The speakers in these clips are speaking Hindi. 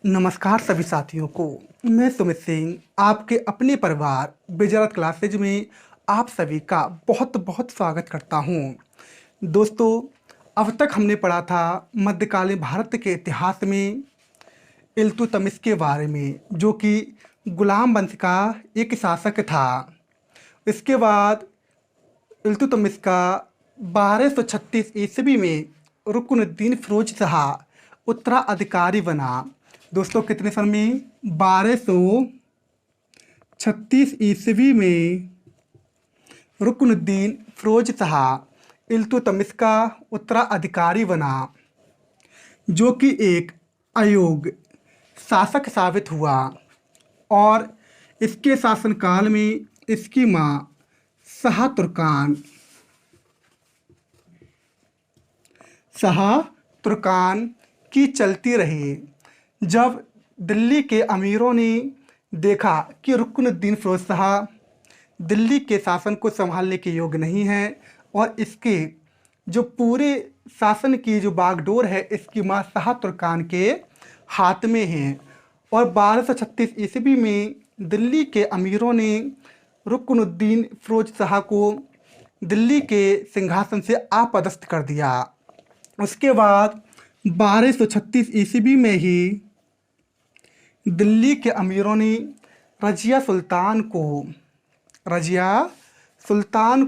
नमस्कार सभी साथियों को। मैं सुमित सिंह आपके अपने परिवार बिजरत क्लासेज में आप सभी का बहुत बहुत स्वागत करता हूं। दोस्तों, अब तक हमने पढ़ा था मध्यकालीन भारत के इतिहास में इल्तुतमिश के बारे में, जो कि गुलाम वंश का एक शासक था। इसके बाद इल्तुतमिश का 1236 ईस्वी में रुकनुद्दीन फिरोज शाह उत्तराधिकारी बना। दोस्तों, कितने सन में? 1236 ईस्वी में रुकनुद्दीन फिरोज शाह इल्तुतमिश का उत्तराधिकारी बना, जो कि एक अयोग्य शासक साबित हुआ। और इसके शासनकाल में इसकी मां शाह तुर्कान की चलती रही। जब दिल्ली के अमीरों ने देखा कि रुकनुद्दीन फिरोज शाह दिल्ली के शासन को संभालने के योग्य नहीं है और इसके जो पूरे शासन की जो बागडोर है इसकी मां शाह तुर्कान के हाथ में है, और 1236 ईस्वी में दिल्ली के अमीरों ने रुकनुद्दीन फिरोज शाह को दिल्ली के सिंहासन से आपदस्थ कर दिया। उसके बाद 1236 ईस्वी में ही दिल्ली के अमीरों ने रजिया सुल्तान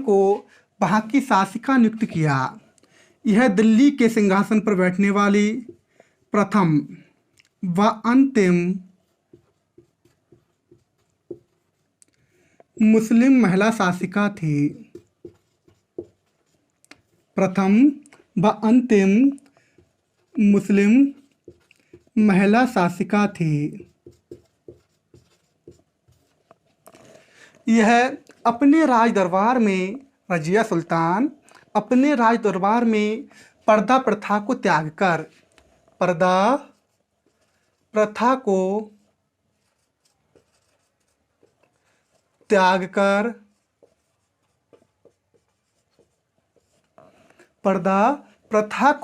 को वहाँ की शासिका नियुक्त किया। यह दिल्ली के सिंहासन पर बैठने वाली प्रथम व अंतिम मुस्लिम महिला शासिका थी। प्रथम व अंतिम मुस्लिम महिला शासिका थी। यह अपने राज दरबार में रजिया सुल्तान अपने राज दरबार में पर्दा प्रथा को त्याग कर पर्दा प्रथा को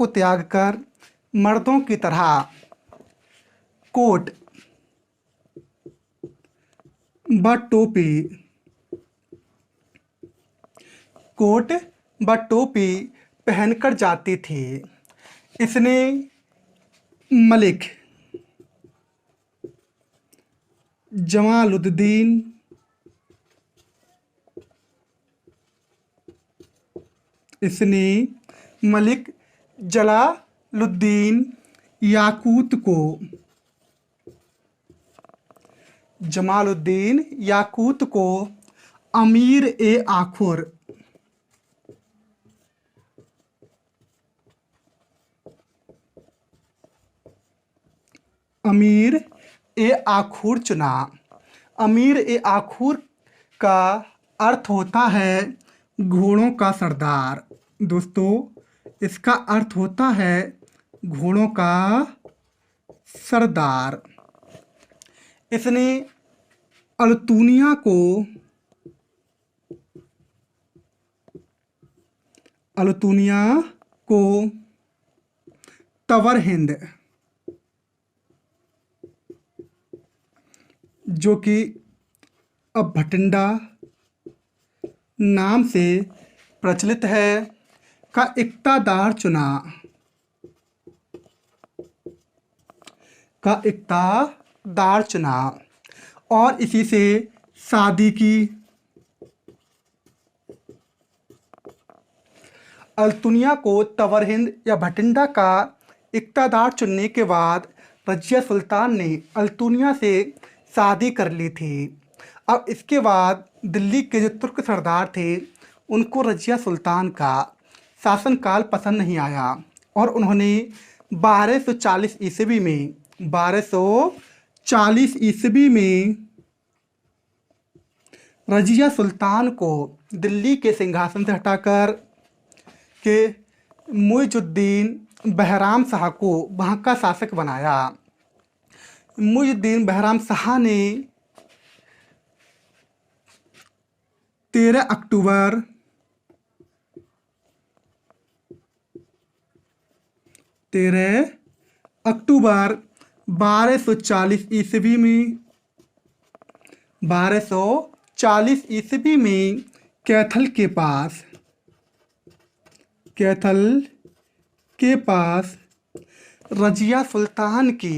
त्याग कर मर्दों की तरह कोट व टोपी पहनकर जाती थी। इसने मलिक जलालुद्दीन याकूत को अमीर ए आखूर चुना। अमीर ए आखूर का अर्थ होता है घोड़ों का सरदार। दोस्तों, इसका अर्थ होता है घोड़ों का सरदार। इसने अल्तुनिया को तवर हिंद, जो कि अब भटिंडा नाम से प्रचलित है, का इक़्तिदार चुना और इसी से शादी की। अल्तुनिया को तवर हिंद या भटिंडा का इक़्तिदार चुनने के बाद रजिया सुल्तान ने अल्तुनिया से शादी कर ली थी। अब इसके बाद दिल्ली के जो तुर्क सरदार थे उनको रजिया सुल्तान का शासनकाल पसंद नहीं आया और उन्होंने 1240 ईस्वी में रजिया सुल्तान को दिल्ली के सिंहासन से हटाकर के मुइजुद्दीन बहराम शाह को वहाँ का शासक बनाया। मुइजुद्दीन बहराम शाह ने 13 अक्टूबर 13 1240 ईस्वी में 1240 ईस्वी में कैथल के पास रजिया सुल्तान की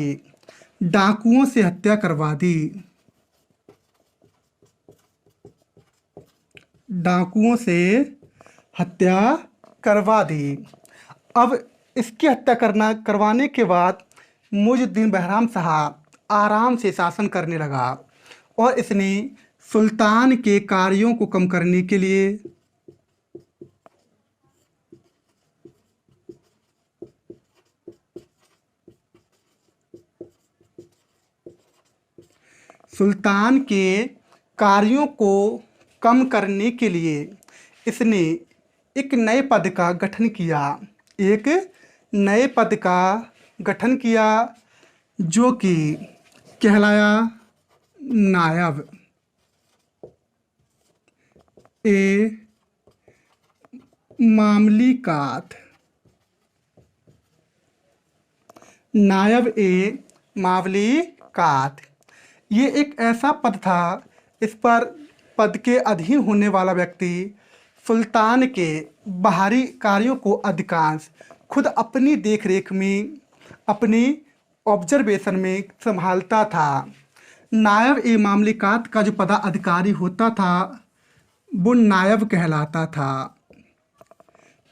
डाकुओं से हत्या करवा दी। डाकुओं से हत्या करवा दी। अब इसकी हत्या करवाने के बाद मुइजुद्दीन बहराम शाह आराम से शासन करने लगा और इसने सुल्तान के कार्यों को कम करने के लिए सुल्तान के कार्यों को कम करने के लिए इसने एक नए पद का गठन किया। एक नए पद का गठन किया जो कि कहलाया नायब ए मामलिकात। नायब ए मामलिकात ये एक ऐसा पद था, इस पर पद के अधीन होने वाला व्यक्ति सुल्तान के बाहरी कार्यों को अधिकांश खुद अपनी देखरेख में, अपनी ऑब्जर्वेशन में संभालता था। नायब ए मामलिकात का जो पदाधिकारी होता था वो नायब कहलाता था।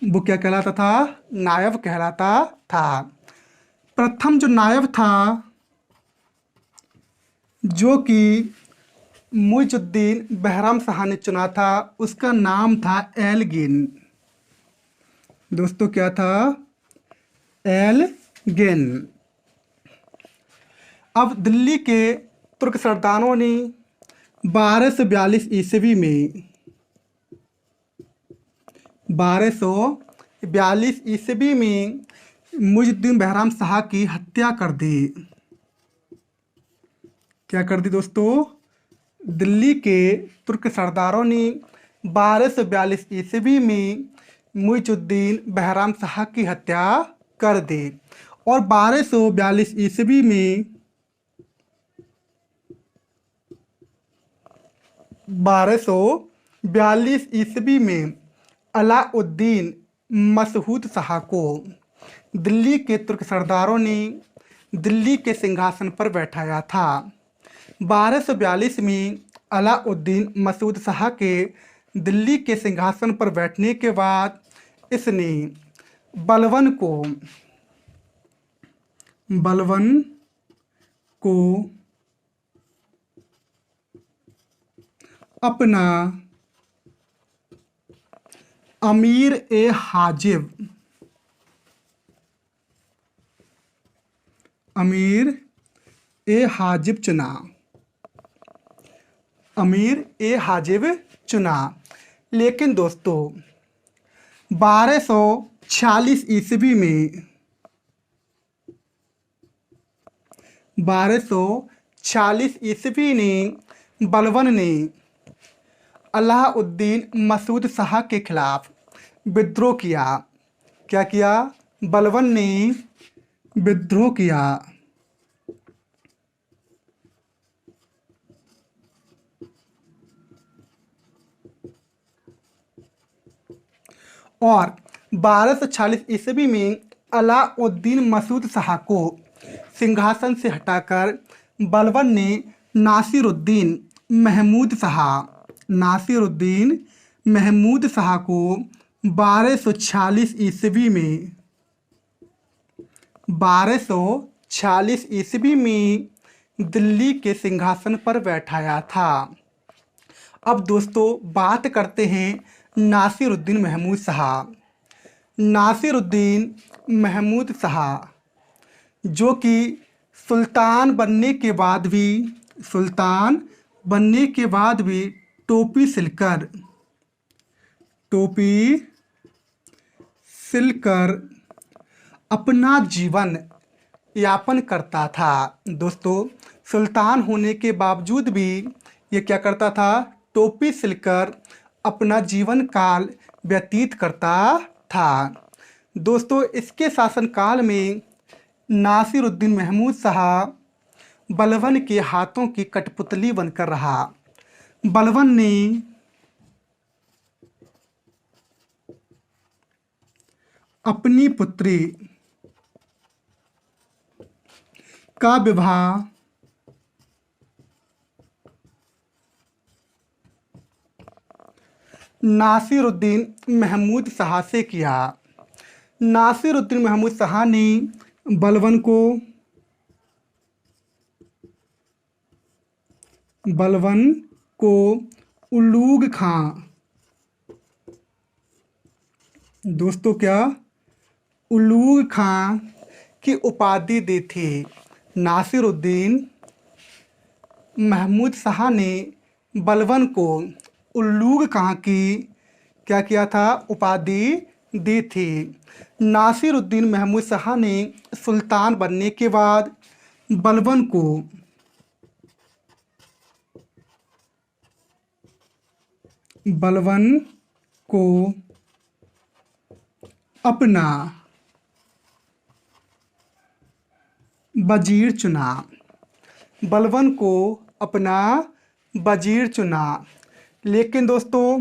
वो क्या कहलाता था? नायब कहलाता था। प्रथम जो नायब था जो कि मुइजुद्दीन बहराम शाह ने चुना था उसका नाम था एलगिन। दोस्तों क्या था? एलगिन। अब दिल्ली के तुर्क सरदारों ने 1242 ईस्वी में 1242 ईस्वी में मुइजुद्दीन बहराम शाह की हत्या कर दी। क्या कर दी दोस्तों? दिल्ली के तुर्क सरदारों ने 1242 ईस्वी में मुइजुद्दीन बहराम शाह की हत्या कर दी और 1242 ईस्वी में 1242 ईस्वी में अलाउद्दीन मसऊद शाह को दिल्ली के तुर्क सरदारों ने दिल्ली के सिंहासन पर बैठाया था। 1242 में अलाउद्दीन मसऊद शाह के दिल्ली के सिंहासन पर बैठने के बाद इसने बलबन को अपना अमीर ए हाजिब चुना। अमीर ए हाजिब चुना। लेकिन दोस्तों 1246 ईस्वी में 1246 ईस्वी ने बलबन ने अलाउद्दीन मसऊद शाह के खिलाफ विद्रोह किया। क्या किया? बलबन ने विद्रोह किया। और 1246 ईस्वी में अलाउद्दीन मसऊद शाह को सिंहासन से हटाकर बलबन ने नासिरुद्दीन महमूद शाह को 1246 ईस्वी में दिल्ली के सिंहासन पर बैठाया था। अब दोस्तों बात करते हैं नासिरुद्दीन महमूद शाह जो कि सुल्तान बनने के बाद भी टोपी सिलकर अपना जीवन यापन करता था। दोस्तों सुल्तान होने के बावजूद भी ये क्या करता था? टोपी सिलकर अपना जीवन काल व्यतीत करता था। दोस्तों इसके शासनकाल में नासिरुद्दीन महमूद शाह बलबन के हाथों की कठपुतली बनकर रहा। बलबन ने अपनी पुत्री का विवाह नासिरुद्दीन महमूद शाह से किया। नासिरुद्दीन महमूद शाह ने बलबन को उलूग खां, दोस्तों क्या, उलूग खां की उपाधि दी थी। नासिरुद्दीन महमूद शाह ने बलबन को उलूग खां की क्या किया था, उपाधि दी थी। नासिरुद्दीन महमूद शाह ने सुल्तान बनने के बाद बलबन को अपना वजीर चुना। बलबन को अपना वजीर चुना। लेकिन दोस्तों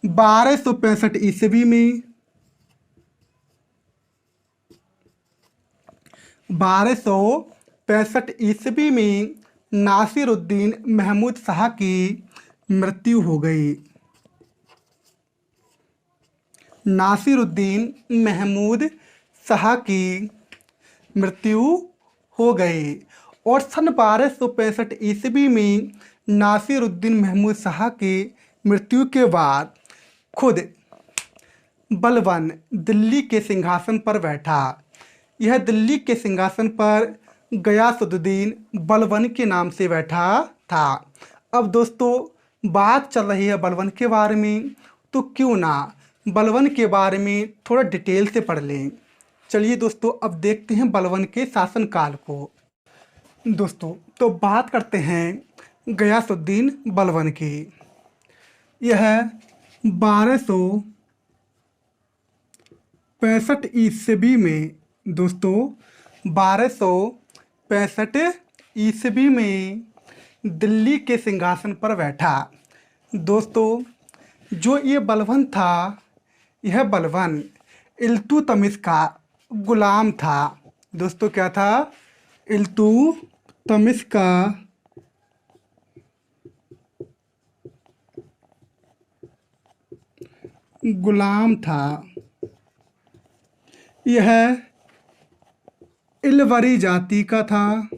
1265 ईस्वी में 1265 ईस्वी में नासिरुद्दीन महमूद शाह की मृत्यु हो गई। नासिरुद्दीन महमूद शाह की मृत्यु हो गई और सन 1265 ईस्वी में नासिरुद्दीन महमूद शाह की मृत्यु के बाद खुद बलबन दिल्ली के सिंहासन पर बैठा। यह दिल्ली के सिंहासन पर गयासुद्दीन बलबन के नाम से बैठा था। अब दोस्तों बात चल रही है बलबन के बारे में, तो क्यों ना बलबन के बारे में थोड़ा डिटेल से पढ़ लें। चलिए दोस्तों अब देखते हैं बलबन के शासनकाल को। दोस्तों तो बात करते हैं गयासुद्दीन बलबन की। यह 1265 ईस्वी में, दोस्तों 1265 ईस्वी में दिल्ली के सिंहासन पर बैठा। दोस्तों जो ये बलबन था, यह बलबन इल्तुतमिश का गुलाम था। दोस्तों क्या था, इल्तुतमिश का गुलाम था। यह इलवरी जाति का था।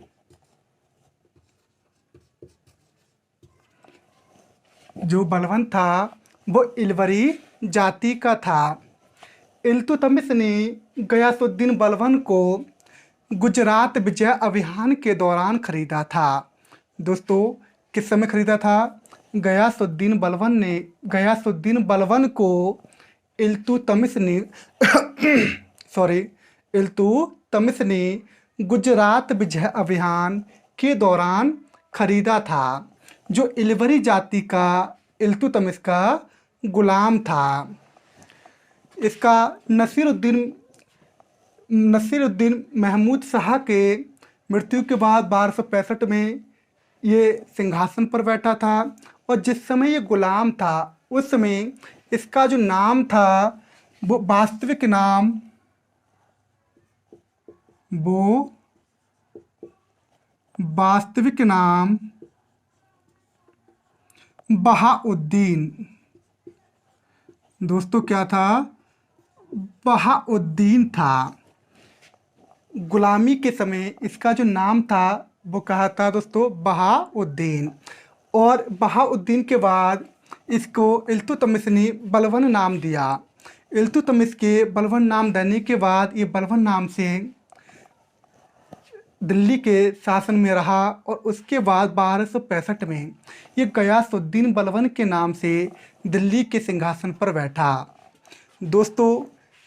जो बलबन था वो इलवरी जाति का था। इल्तुतमिश ने गयासुद्दीन बलबन को गुजरात विजय अभियान के दौरान खरीदा था। दोस्तों किस समय खरीदा था, गयासुद्दीन बलबन को इल्तुतमिश ने गुजरात विजय अभियान के दौरान खरीदा था। जो इलवरी जाति का इल्तुतमिश का गुलाम था। इसका नसीरुद्दीन महमूद शाह के मृत्यु के बाद 1265 में ये सिंहासन पर बैठा था। और जिस समय ये गुलाम था उस समय इसका जो नाम था वो वास्तविक नाम बहाउद्दीन, दोस्तों क्या था, बहाउद्दीन था। गुलामी के समय इसका जो नाम था वो कहा था दोस्तों बहाउद्दीन। और बहाउद्दीन के बाद इसको इल्तुतमिश ने बलबन नाम दिया। इल्तुतमिश के बलबन नाम देने के बाद ये बलबन नाम से दिल्ली के शासन में रहा। और उसके बाद 1265 में ये गयासुद्दीन बलबन के नाम से दिल्ली के सिंहासन पर बैठा। दोस्तों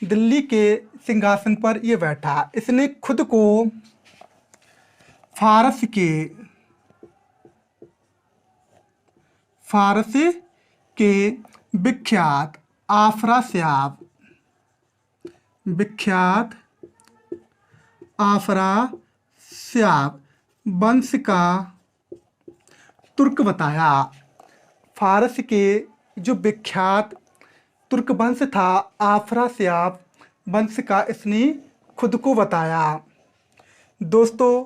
दिल्ली के सिंहासन पर ये बैठा। इसने खुद को फारस के विख्यात अफरास्याब वंश का तुर्क बताया। फारस के जो विख्यात तुर्क वंश था अफरास्याब वंश का इसने खुद को बताया। दोस्तों,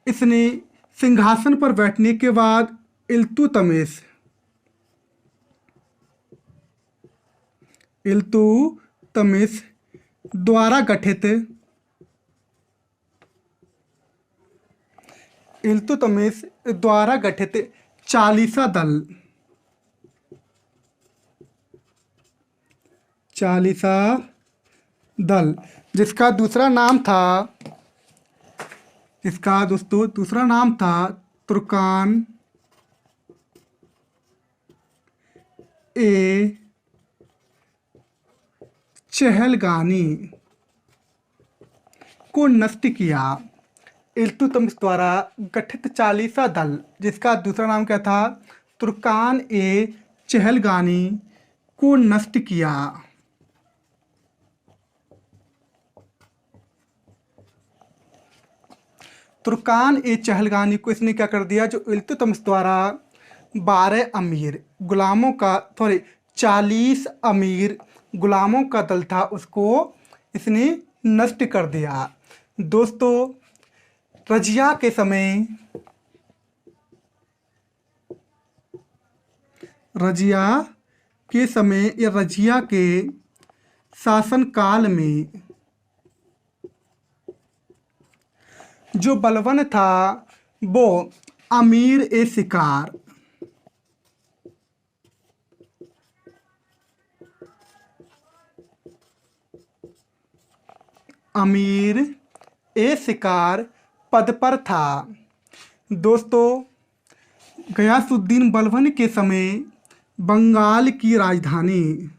इसने सिंहासन पर बैठने के बाद इल्तुतमिश द्वारा गठित चालीसा दल जिसका दूसरा नाम था तुर्कान ए चहलगानी को नष्ट किया। इल्तुतमिश द्वारा गठित चालीसा दल जिसका दूसरा नाम क्या था, तुर्कान ए चहलगानी को नष्ट किया। तुर्कान ए चहलगानी को इसने क्या कर दिया, जो इल्तुतमिश द्वारा 40 अमीर गुलामों का दल था उसको इसने नष्ट कर दिया। दोस्तों, रजिया के शासनकाल में जो बलवन था वो अमीर ए शिकार पद पर था। दोस्तों, गयासुद्दीन बलबन के समय बंगाल की राजधानी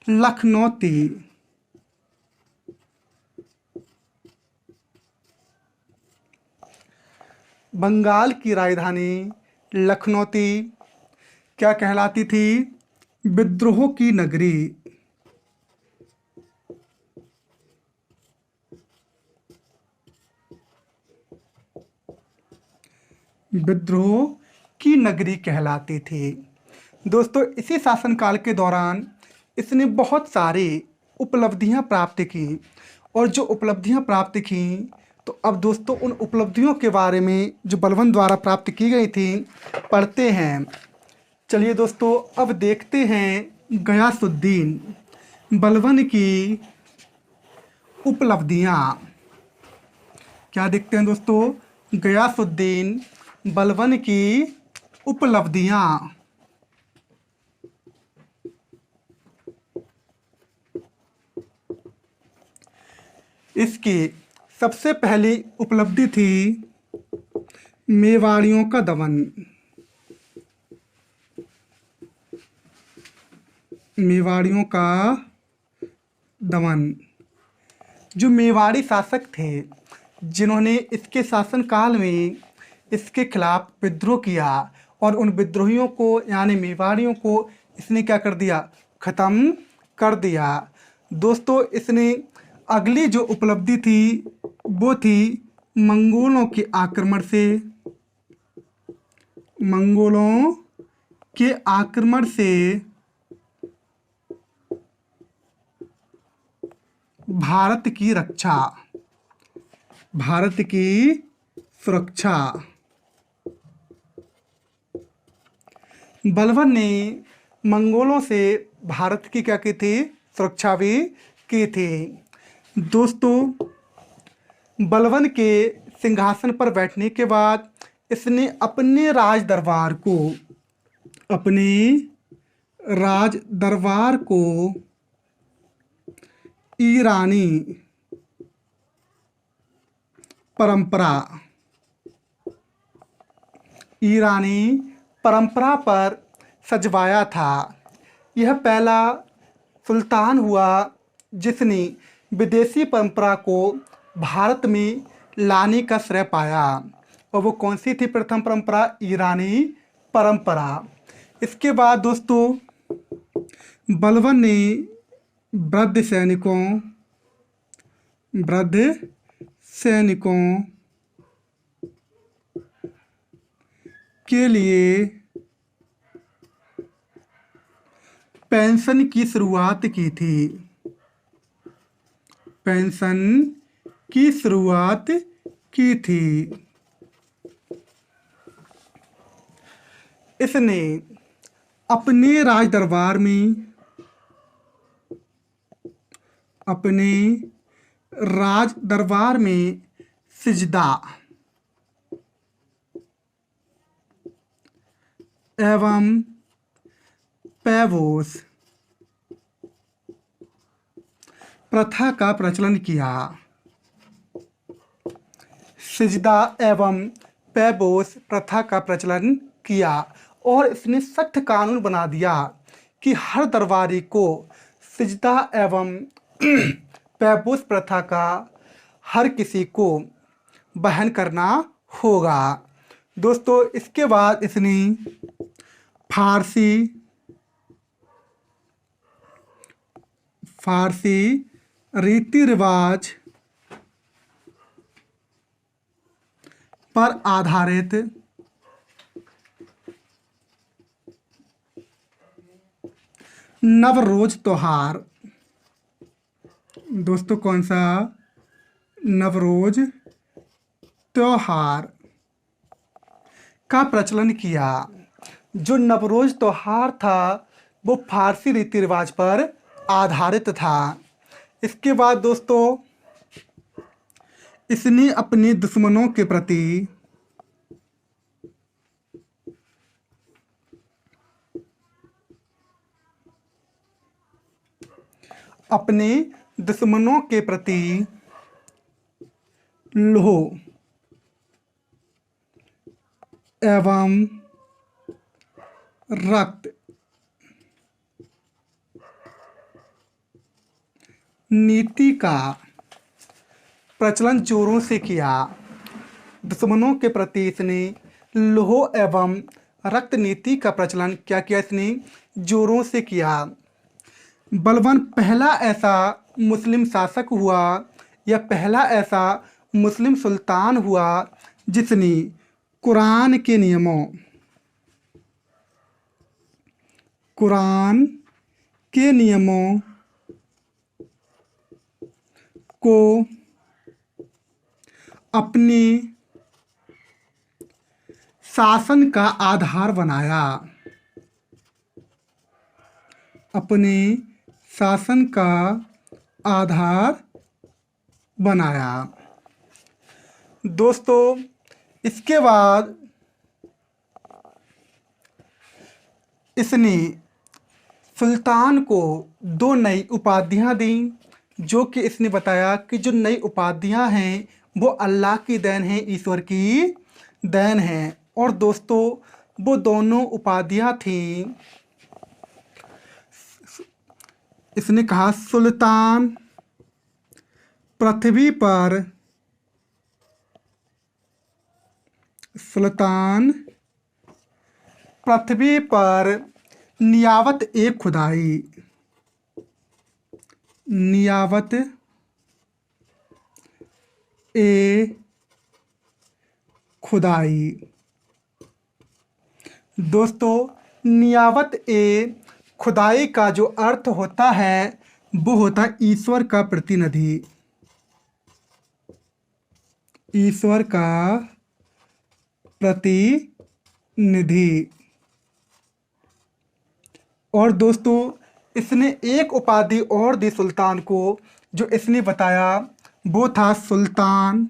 लखनऊ थी। बंगाल की राजधानी लखनऊ क्या कहलाती थी, विद्रोह की नगरी। विद्रोह की नगरी कहलाती थी। दोस्तों, इसी शासनकाल के दौरान इसने बहुत सारी उपलब्धियां प्राप्त की और जो उपलब्धियां प्राप्त की तो अब दोस्तों उन उपलब्धियों के बारे में जो बलबन द्वारा प्राप्त की गई थी पढ़ते हैं। चलिए दोस्तों, अब देखते हैं गयासुद्दीन बलबन की उपलब्धियां। क्या देखते हैं दोस्तों, गयासुद्दीन बलबन की उपलब्धियां। इसकी सबसे पहली उपलब्धि थी मेवाड़ियों का दमन। जो मेवाड़ी शासक थे जिन्होंने इसके शासनकाल में इसके खिलाफ विद्रोह किया और उन विद्रोहियों को यानी मेवाड़ियों को इसने क्या कर दिया, ख़त्म कर दिया। दोस्तों, इसने अगली जो उपलब्धि थी वो थी मंगोलों के आक्रमण से भारत की सुरक्षा। बलबन ने मंगोलों से भारत की क्या की थी, सुरक्षा भी की थी। दोस्तों, बलबन के सिंहासन पर बैठने के बाद इसने अपने राज दरबार को ईरानी परंपरा पर सजवाया था। यह पहला सुल्तान हुआ जिसने विदेशी परंपरा को भारत में लाने का श्रेय पाया और वो कौन सी थी प्रथम परंपरा, ईरानी परंपरा। इसके बाद दोस्तों बलबन ने वृद्ध सैनिकों के लिए पेंशन की शुरुआत की थी। पेंशन की शुरुआत की थी। इसने अपने राज दरबार में सिजदा एवं पैबोस प्रथा का प्रचलन किया। सिजदा एवं पैबोस प्रथा का प्रचलन किया और इसने सख्त कानून बना दिया कि हर दरबारी को सिजदा एवं पैबोस प्रथा का हर किसी को वहन करना होगा। दोस्तों इसके बाद इसने फारसी रीति रिवाज पर आधारित नवरोज त्योहार, दोस्तों कौन सा? नवरोज त्योहार का प्रचलन किया। जो नवरोज त्योहार था वो फारसी रीति रिवाज पर आधारित था। इसके बाद दोस्तों इसने अपने दुश्मनों के प्रति लोह एवं रक्त नीति का प्रचलन जोरों से किया। दुश्मनों के प्रति इसने लोह एवं रक्त नीति का प्रचलन क्या किया? इसने जोरों से किया। बलबन पहला ऐसा मुस्लिम शासक हुआ या पहला ऐसा मुस्लिम सुल्तान हुआ जिसने कुरान के नियमों को अपने शासन का आधार बनाया। अपने शासन का आधार बनाया। दोस्तों इसके बाद इसने सुल्तान को 2 नई उपाधियां दी, जो कि इसने बताया कि जो नई उपाधियां हैं वो अल्लाह की देन है, ईश्वर की देन है। और दोस्तों वो दोनों उपाधियां थीं, इसने कहा सुल्तान पृथ्वी पर नियावत ए खुदाई। दोस्तों नियावत ए खुदाई का जो अर्थ होता है वो होता है ईश्वर का प्रतिनिधि। ईश्वर का प्रतिनिधि। और दोस्तों इसने एक उपाधि और दी सुल्तान को, जो इसने बताया वो था सुल्तान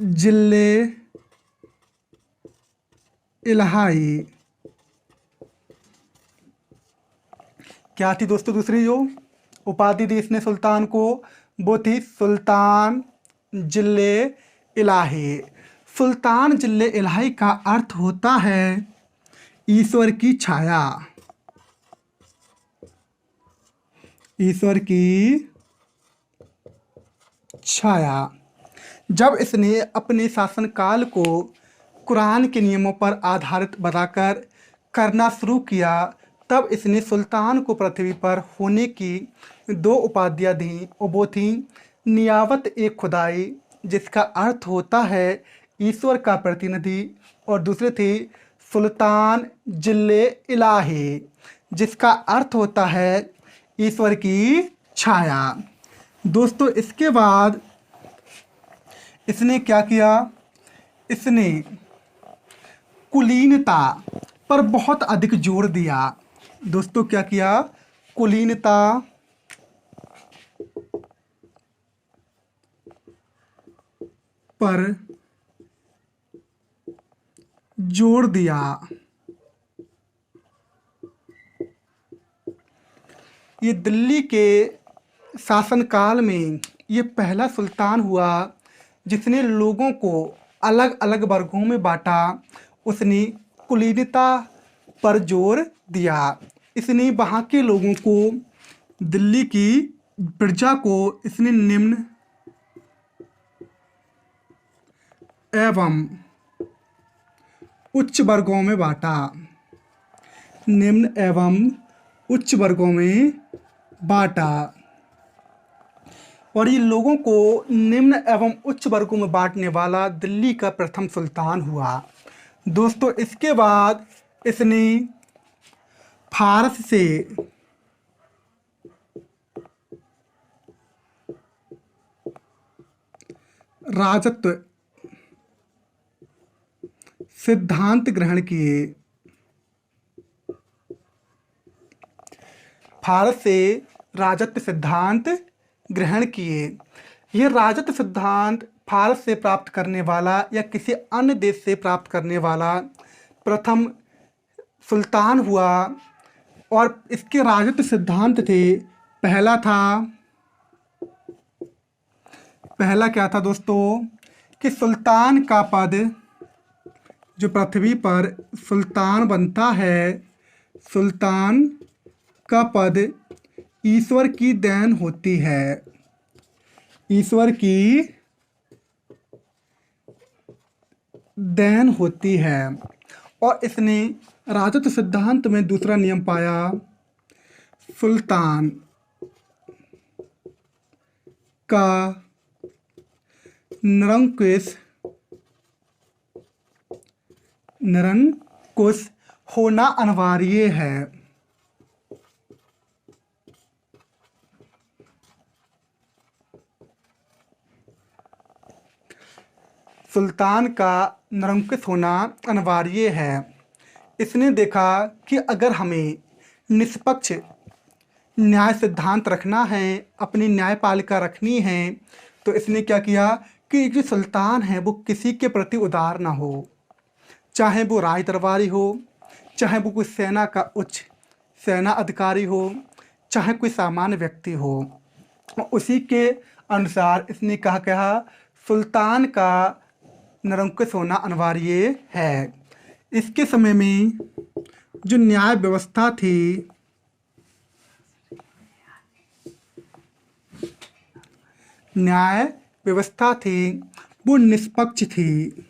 जिले इलाही। क्या थी दोस्तों दूसरी जो उपाधि दी इसने सुल्तान को? वो थी सुल्तान जिले इलाही। सुल्तान जिले इलाही का अर्थ होता है ईश्वर की छाया। ईश्वर की छाया। जब इसने अपने शासनकाल को कुरान के नियमों पर आधारित बताकर करना शुरू किया, तब इसने सुल्तान को पृथ्वी पर होने की दो उपाधियाँ दीं, और वो थीं नियावत ए खुदाई, जिसका अर्थ होता है ईश्वर का प्रतिनिधि, और दूसरे थे सुल्तान जिल्ले इलाही, जिसका अर्थ होता है ईश्वर की छाया। दोस्तों, इसके बाद इसने क्या किया? इसने कुलीनता पर बहुत अधिक जोर दिया। दोस्तों, क्या किया? कुलीनता पर जोर दिया। ये दिल्ली के शासनकाल में ये पहला सुल्तान हुआ जिसने लोगों को अलग अलग वर्गों में बांटा। उसने कुलीनता पर जोर दिया। इसने वहाँ के लोगों को, दिल्ली की प्रजा को इसने निम्न एवं उच्च वर्गों में बांटा। निम्न एवं उच्च वर्गों में बांटा। और ये लोगों को निम्न एवं उच्च वर्गों में बांटने वाला दिल्ली का प्रथम सुल्तान हुआ। दोस्तों, इसके बाद इसने फारस से राजत्व सिद्धांत ग्रहण किए। फारस से राजत्व सिद्धांत ग्रहण किए। यह राजत्व सिद्धांत फारस से प्राप्त करने वाला या किसी अन्य देश से प्राप्त करने वाला प्रथम सुल्तान हुआ। और इसके राजत्व सिद्धांत थे, पहला क्या था दोस्तों? कि सुल्तान का पद, जो पृथ्वी पर सुल्तान बनता है, सुल्तान का पद ईश्वर की देन होती है। ईश्वर की देन होती है। और इसने राजत्व सिद्धांत में दूसरा नियम पाया, सुल्तान का निरंकुश होना अनिवार्य है। सुल्तान का निरंकुश होना अनिवार्य है। इसने देखा कि अगर हमें निष्पक्ष न्याय सिद्धांत रखना है, अपनी न्यायपालिका रखनी है, तो इसने क्या किया कि जो सुल्तान है वो किसी के प्रति उदार ना हो, चाहे वो राज दरबारी हो, चाहे वो कोई सेना का उच्च सेना अधिकारी हो, चाहे कोई सामान्य व्यक्ति हो। और उसी के अनुसार इसने कहा सुल्तान का निरंकुश होना अनिवार्य है। इसके समय में जो न्याय व्यवस्था थी, वो निष्पक्ष थी।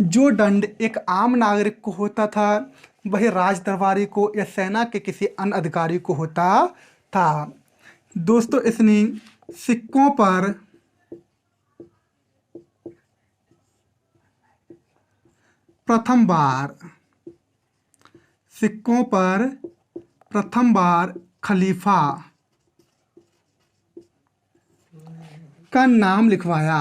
जो दंड एक आम नागरिक को होता था, वही राज दरबारी को या सेना के किसी अन्य अधिकारी को होता था। दोस्तों, इसने सिक्कों पर प्रथम बार खलीफा का नाम लिखवाया।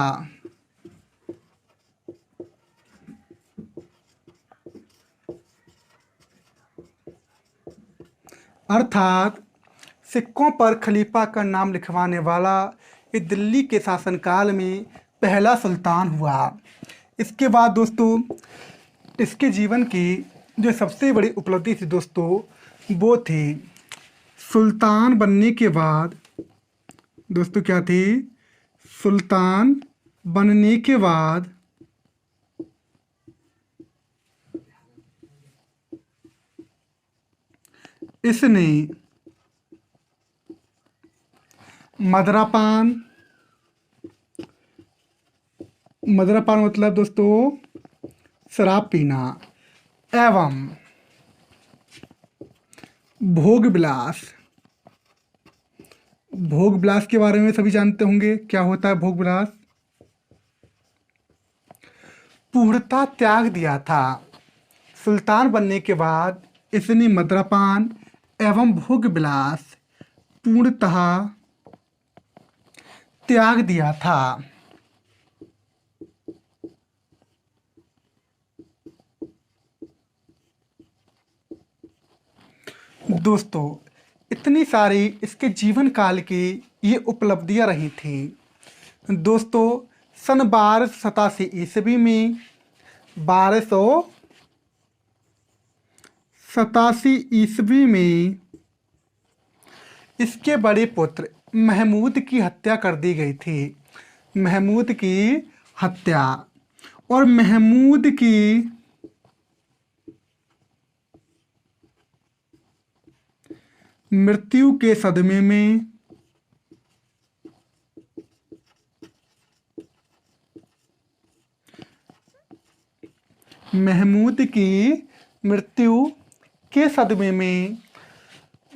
अर्थात सिक्कों पर खलीफा का नाम लिखवाने वाला ये दिल्ली के शासनकाल में पहला सुल्तान हुआ। इसके बाद दोस्तों, इसके जीवन की जो सबसे बड़ी उपलब्धि थी दोस्तों, वो थी सुल्तान बनने के बाद। दोस्तों, क्या थी? सुल्तान बनने के बाद इसने मदरापान, मदरापान मतलब दोस्तों शराब पीना, एवं भोग विलास। भोग विलास के बारे में सभी जानते होंगे, क्या होता है भोग विलास। पूर्णतः त्याग दिया था। सुल्तान बनने के बाद इसने मद्यपान एवं भोग विलास पूर्णतः त्याग दिया था। दोस्तों, इतनी सारी इसके जीवन काल की ये उपलब्धियां रही थी। दोस्तों, सन 1287 में 1287 में इसके बड़े पुत्र महमूद की हत्या कर दी गई थी। महमूद की हत्या, और महमूद की मृत्यु के सदमे में महमूद की मृत्यु के सदमे में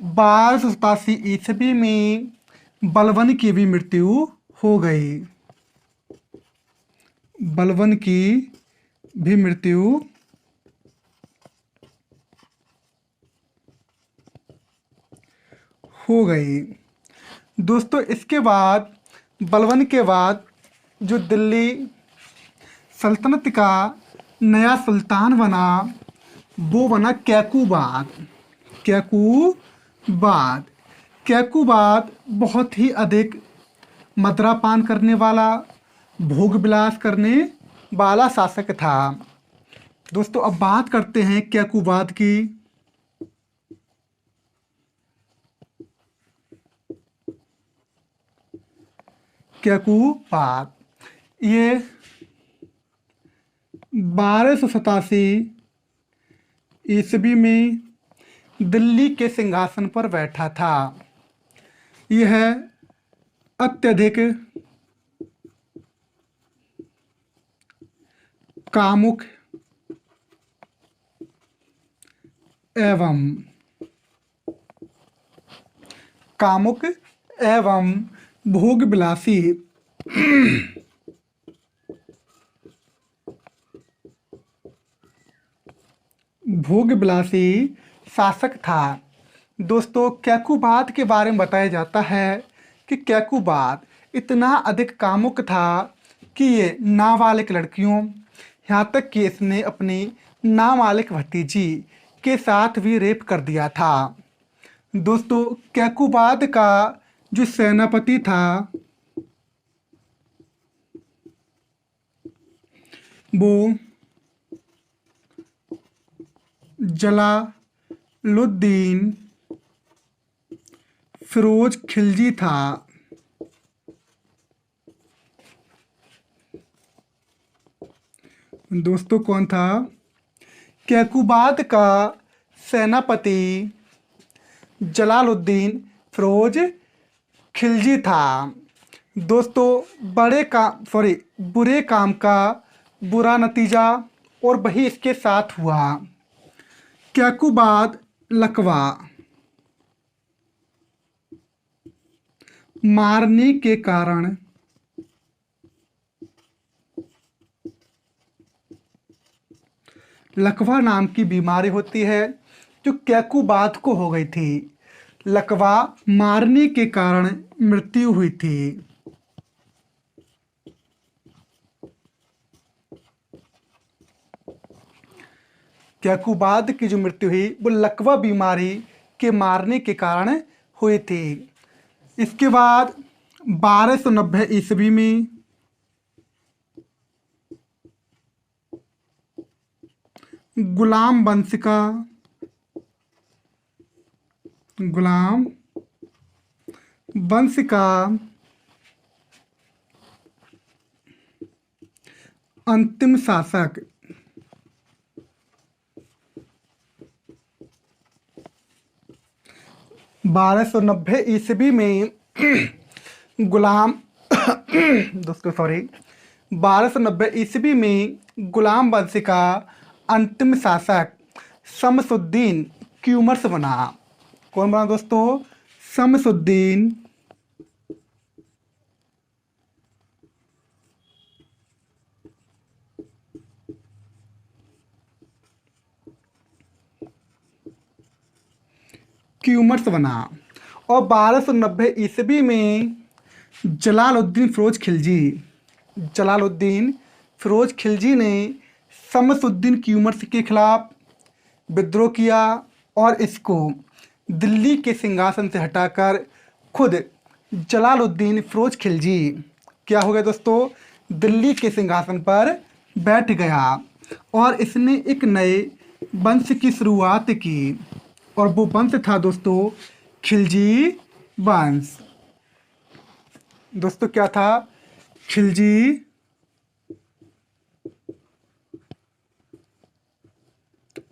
1287 में बलबन की भी मृत्यु हो गई। बलबन की भी मृत्यु हो गई। दोस्तों, इसके बाद बलबन के बाद जो दिल्ली सल्तनत का नया सुल्तान बना वो बना कैकुबाद। कैकुबाद कैकुबाद बहुत ही अधिक मद्यपान करने वाला, भोग विलास करने वाला शासक था। दोस्तों, अब बात करते हैं कैकुबाद की। कैकुबाद ये 1287 ईस्वी में दिल्ली के सिंहासन पर बैठा था। यह अत्यधिक कामुक एवं भोग विलासी शासक था। दोस्तों, कैकुबाद के बारे में बताया जाता है कि कैकुबाद इतना अधिक कामुक था कि ये नाबालिग लड़कियों, यहाँ तक कि इसने अपनी नाबालिग भतीजी के साथ भी रेप कर दिया था। दोस्तों, कैकुबाद का जो सेनापति था वो जलालुद्दीन फिरोज खिलजी था। दोस्तों, कौन था? कैकुबाद का सेनापति जलालुद्दीन फिरोज खिलजी था। दोस्तों, बुरे काम का बुरा नतीजा, और वही इसके साथ हुआ। कैकुबाद लकवा मारने के कारण लकवा नाम की बीमारी होती है जो कैकुबाद को हो गई थी। लकवा मारने के कारण मृत्यु हुई थी। कैकुबाद की जो मृत्यु हुई वो लकवा बीमारी के मारने के कारण हुई थी। इसके बाद 1290 ईस्वी में गुलाम वंश का अंतिम शासक 1290 ईस्वी में गुलाम दोस्तों सॉरी 1290 ईस्वी में गुलाम वंश का अंतिम शासक शमसुद्दीन क्यूमर्स बना। कौन बना दोस्तों? शमसुद्दीन क्यूमर्स बना। और 1290 ईस्वी में जलालुद्दीन फिरोज खिलजी ने शमसुद्दीन क्यूमर्स के खिलाफ विद्रोह किया और इसको दिल्ली के सिंहासन से हटाकर खुद जलालुद्दीन फिरोज खिलजी क्या हो गया दोस्तों? दिल्ली के सिंहासन पर बैठ गया और इसने एक नए वंश की शुरुआत की और वो वंश था दोस्तों खिलजी वंश। दोस्तों क्या था? खिलजी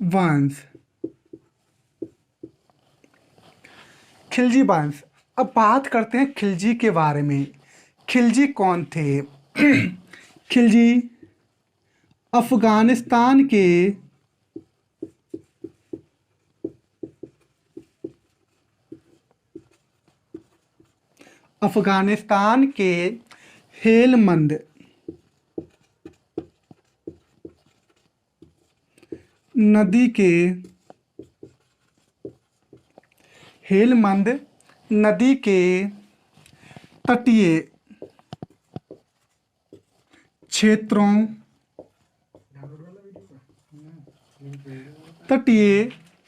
वंश। खिलजी वंश। अब बात करते हैं खिलजी के बारे में। खिलजी कौन थे? खिलजी अफगानिस्तान के हेलमंद नदी के तटीय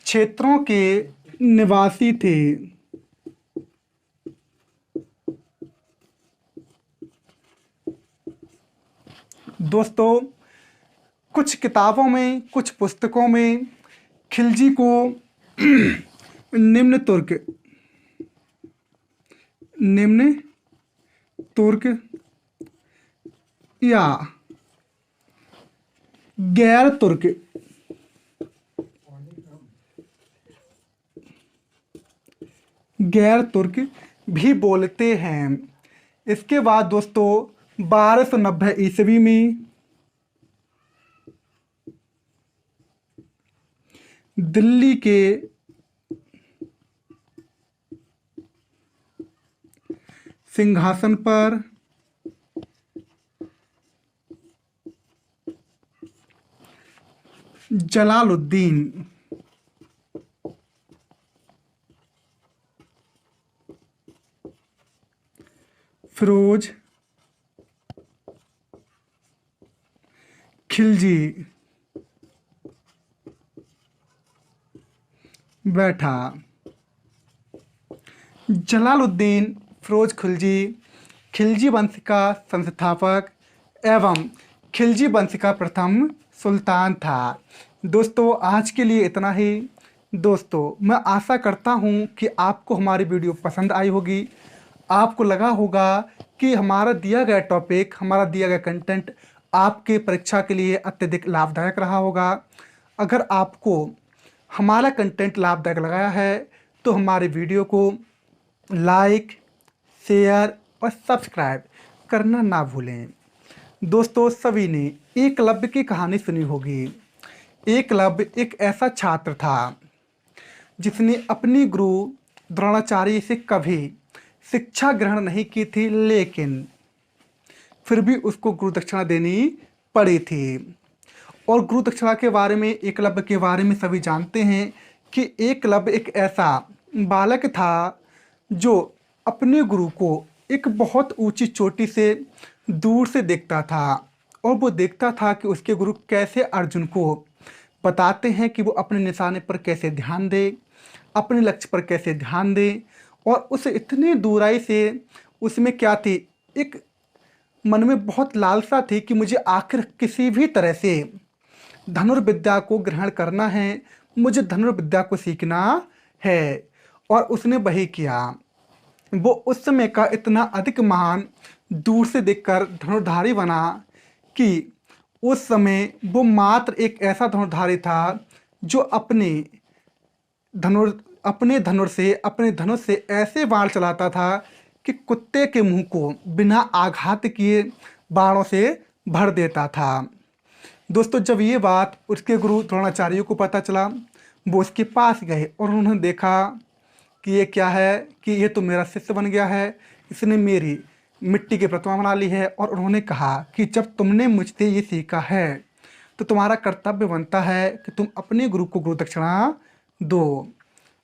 क्षेत्रों के निवासी थे। दोस्तों कुछ किताबों में, कुछ पुस्तकों में खिलजी को निम्न तुर्क या गैर तुर्क भी बोलते हैं। इसके बाद दोस्तों 1290 ईस्वी में दिल्ली के सिंहासन पर जलालुद्दीन फिरोज खिलजी बैठा। जलालुद्दीन फिरोज खिलजी वंश का संस्थापक एवं खिलजी वंश का प्रथम सुल्तान था। दोस्तों आज के लिए इतना ही। दोस्तों मैं आशा करता हूँ कि आपको हमारी वीडियो पसंद आई होगी। आपको लगा होगा कि हमारा दिया गया टॉपिक, हमारा दिया गया कंटेंट आपके परीक्षा के लिए अत्यधिक लाभदायक रहा होगा। अगर आपको हमारा कंटेंट लाभदायक लगा है तो हमारे वीडियो को लाइक, शेयर और सब्सक्राइब करना ना भूलें। दोस्तों सभी ने एकलव्य की कहानी सुनी होगी। एकलव्य एक ऐसा छात्र था जिसने अपनी गुरु द्रोणाचार्य से कभी शिक्षा ग्रहण नहीं की थी, लेकिन फिर भी उसको गुरु दक्षिणा देनी पड़ी थी। और गुरु दक्षिणा के बारे में, एकलव्य के बारे में सभी जानते हैं कि एकलव्य एक ऐसा बालक था जो अपने गुरु को एक बहुत ऊंची चोटी से दूर से देखता था और वो देखता था कि उसके गुरु कैसे अर्जुन को बताते हैं कि वो अपने निशाने पर कैसे ध्यान दे, अपने लक्ष्य पर कैसे ध्यान दे। और उसे इतनी दूराई से उसमें क्या थी, एक मन में बहुत लालसा थी कि मुझे आखिर किसी भी तरह से धनुर्विद्या को ग्रहण करना है, मुझे धनुर्विद्या को सीखना है। और उसने वही किया। वो उस समय का इतना अधिक महान दूर से देखकर धनुर्धारी बना कि उस समय वो मात्र एक ऐसा धनुर्धारी था जो अपने धनुष से ऐसे बाण चलाता था कि कुत्ते के मुंह को बिना आघात किए बाणों से भर देता था। दोस्तों जब ये बात उसके गुरु द्रोणाचार्य को पता चला, वो उसके पास गए और उन्होंने देखा कि ये क्या है, कि ये तो मेरा शिष्य बन गया है, इसने मेरी मिट्टी की प्रतिमा बना ली है। और उन्होंने कहा कि जब तुमने मुझसे ये सीखा है तो तुम्हारा कर्तव्य बनता है कि तुम अपने गुरु को गुरु दक्षिणा दो।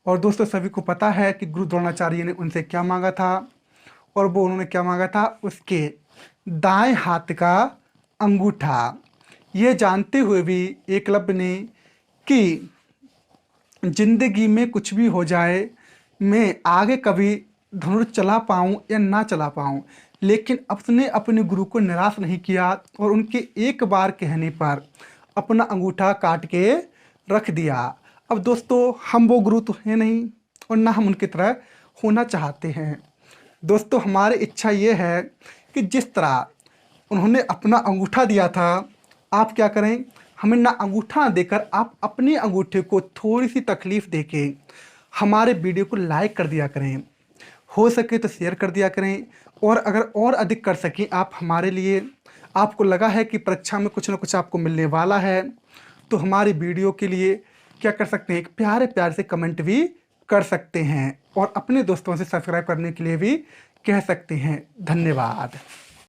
और दोस्तों सभी को पता है कि गुरु द्रोणाचार्य ने उनसे क्या मांगा था, और वो उन्होंने क्या मांगा था, उसके दाएं हाथ का अंगूठा। ये जानते हुए भी एकलव्य ने कि जिंदगी में कुछ भी हो जाए, मैं आगे कभी धनुष चला पाऊँ या ना चला पाऊँ, लेकिन अपने अपने गुरु को निराश नहीं किया और उनके एक बार कहने पर अपना अंगूठा काट के रख दिया। अब दोस्तों हम वो गुरु तो हैं नहीं और ना हम उनकी तरह होना चाहते हैं। दोस्तों हमारी इच्छा ये है कि जिस तरह उन्होंने अपना अंगूठा दिया था, आप क्या करें, हमें ना अंगूठा देकर आप अपने अंगूठे को थोड़ी सी तकलीफ़ देके हमारे वीडियो को लाइक कर दिया करें, हो सके तो शेयर कर दिया करें। और अगर और अधिक कर सकें आप हमारे लिए, आपको लगा है कि परीक्षा में कुछ ना कुछ आपको मिलने वाला है, तो हमारी वीडियो के लिए क्या कर सकते हैं, एक प्यारे प्यारे से कमेंट भी कर सकते हैं और अपने दोस्तों से सब्सक्राइब करने के लिए भी कह सकते हैं। धन्यवाद।